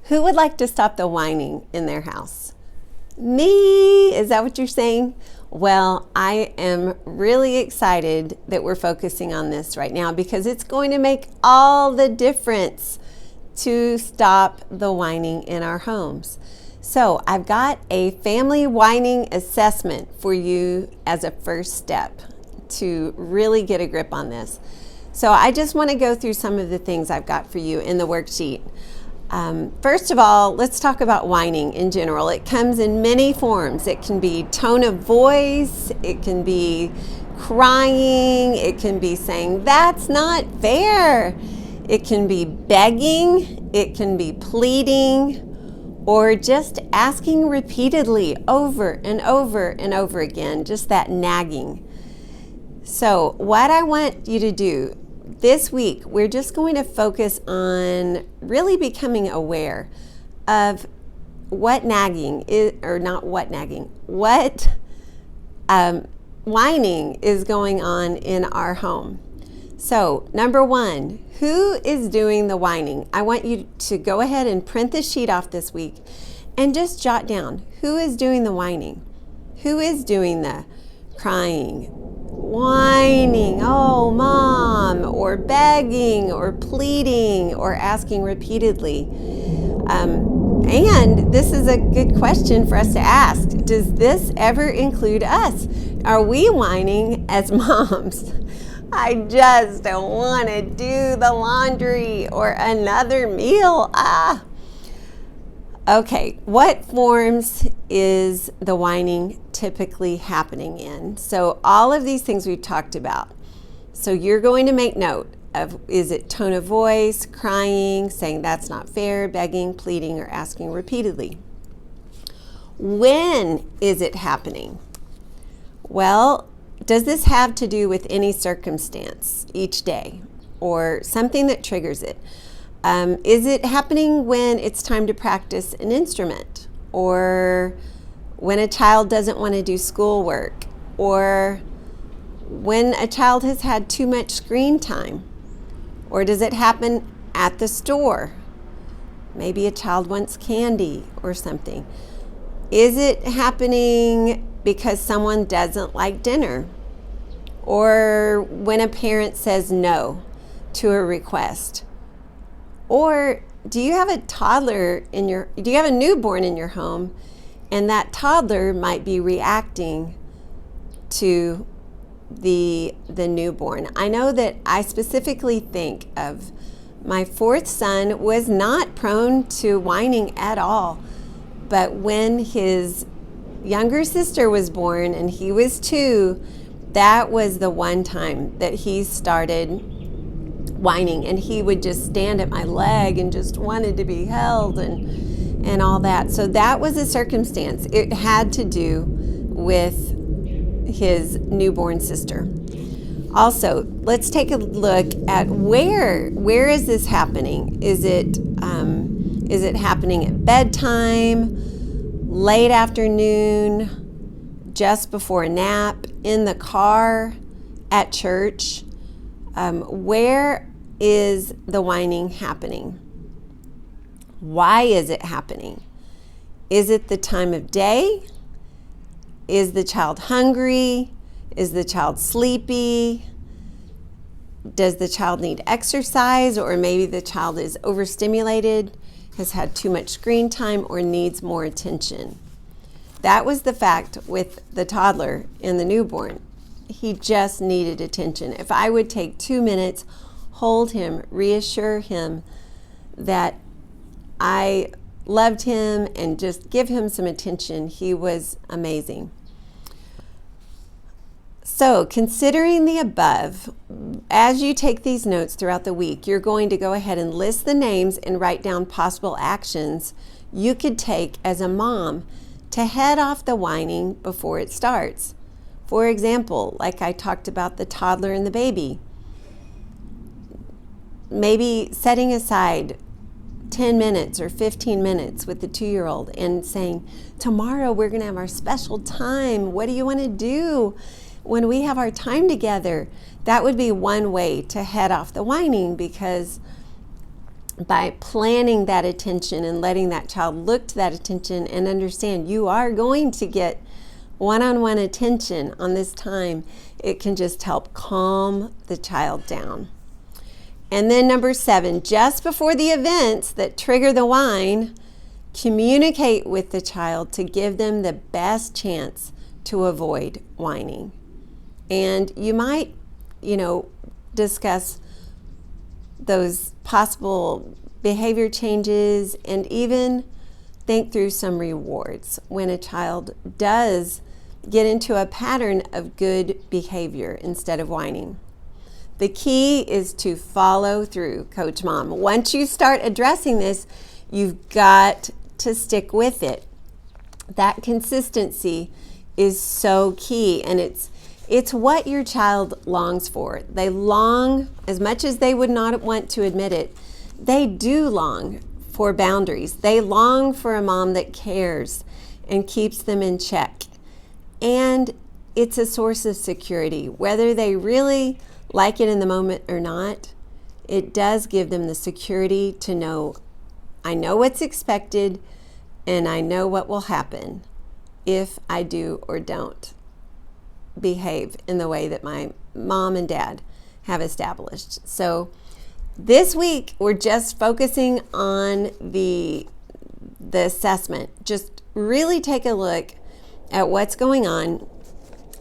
Who would like to stop the whining in their house? Me? Is that what you're saying? Well, I am really excited that we're focusing on this right now because it's going to make all the difference to stop the whining in our homes. So I've got a family whining assessment for you as a first step to really get a grip on this. So I just want to go through some of the things I've got for you in the worksheet. First of all, let's talk about whining in general. It comes in many forms. It can be tone of voice, it can be crying, it can be saying, "That's not fair." It can be begging, it can be pleading, or just asking repeatedly over and over and over again, just that nagging. So what I want you to do this week, we're just going to focus on really becoming aware of what nagging is, or not what nagging, what whining is going on in our home. So number one, who is doing the whining? I want you to go ahead and print the sheet off this week and just jot down who is doing the whining, who is doing the crying, whining, "Oh, mom," or begging or pleading or asking repeatedly. And this is a good question for us to ask. Does this ever include us? Are we whining as moms? "I just don't want to do the laundry," or "another meal." Okay, what forms is the whining typically happening in? So all of these things we've talked about. So you're going to make note of, is it tone of voice, crying, saying "that's not fair," begging, pleading, or asking repeatedly? When is it happening? Well, does this have to do with any circumstance each day or something that triggers it? Is it happening when it's time to practice an instrument, or when a child doesn't want to do schoolwork, or when a child has had too much screen time? Or does it happen at the store? Maybe a child wants candy or something. Is it happening because someone doesn't like dinner? Or when a parent says no to a request? Or do you have a newborn in your home, and that toddler might be reacting to the newborn? I know that I specifically think of my fourth son was not prone to whining at all, but when his younger sister was born and he was 2, that was the one time that he started whining, and he would just stand at my leg and just wanted to be held and all that. So that was a circumstance. It had to do with his newborn sister. Also, let's take a look at where is this happening? Is it happening at bedtime, late afternoon, just before a nap, in the car, at church? Where is the whining happening? Why is it happening? Is it the time of day? Is the child hungry? Is the child sleepy? Does the child need exercise? Or maybe the child is overstimulated, has had too much screen time, or needs more attention. That was the fact with the toddler and the newborn. He just needed attention. If I would take 2 minutes, hold him, reassure him that I loved him, and just give him some attention, he was amazing. So, considering the above, as you take these notes throughout the week, you're going to go ahead and list the names and write down possible actions you could take as a mom to head off the whining before it starts. For example, like I talked about the toddler and the baby, maybe setting aside 10 minutes or 15 minutes with the 2-year-old and saying, "Tomorrow we're going to have our special time. What do you want to do when we have our time together?" That would be one way to head off the whining, because by planning that attention and letting that child look to that attention and understand you are going to get one-on-one attention on this time, it can just help calm the child down. And then number 7, just before the events that trigger the whine, communicate with the child to give them the best chance to avoid whining. And you might, discuss those possible behavior changes and even think through some rewards when a child does get into a pattern of good behavior instead of whining. The key is to follow through, Coach Mom. Once you start addressing this, you've got to stick with it. That consistency is so key, and it's what your child longs for. They long, as much as they would not want to admit it, they do long for boundaries. They long for a mom that cares and keeps them in check. And it's a source of security. Whether they really like it in the moment or not, it does give them the security to know, I know what's expected and I know what will happen if I do or don't behave in the way that my mom and dad have established. So this week, we're just focusing on the assessment. Just really take a look at what's going on.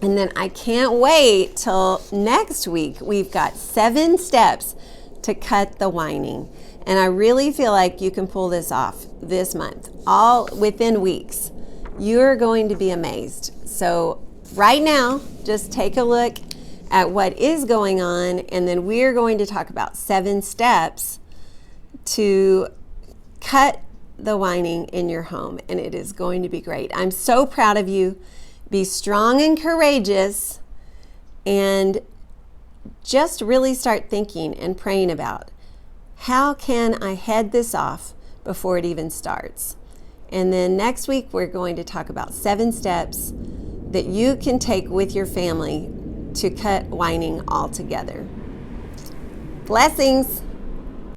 And then I can't wait till next week. We've got 7 steps to cut the whining. And I really feel like you can pull this off this month, all within weeks. You're going to be amazed. So right now, just take a look at what is going on, and then we're going to talk about 7 steps to cut the whining in your home, and it is going to be great. I'm so proud of you. Be strong and courageous, and just really start thinking and praying about, how can I head this off before it even starts? And then next week, we're going to talk about 7 steps that you can take with your family to cut whining altogether. Blessings.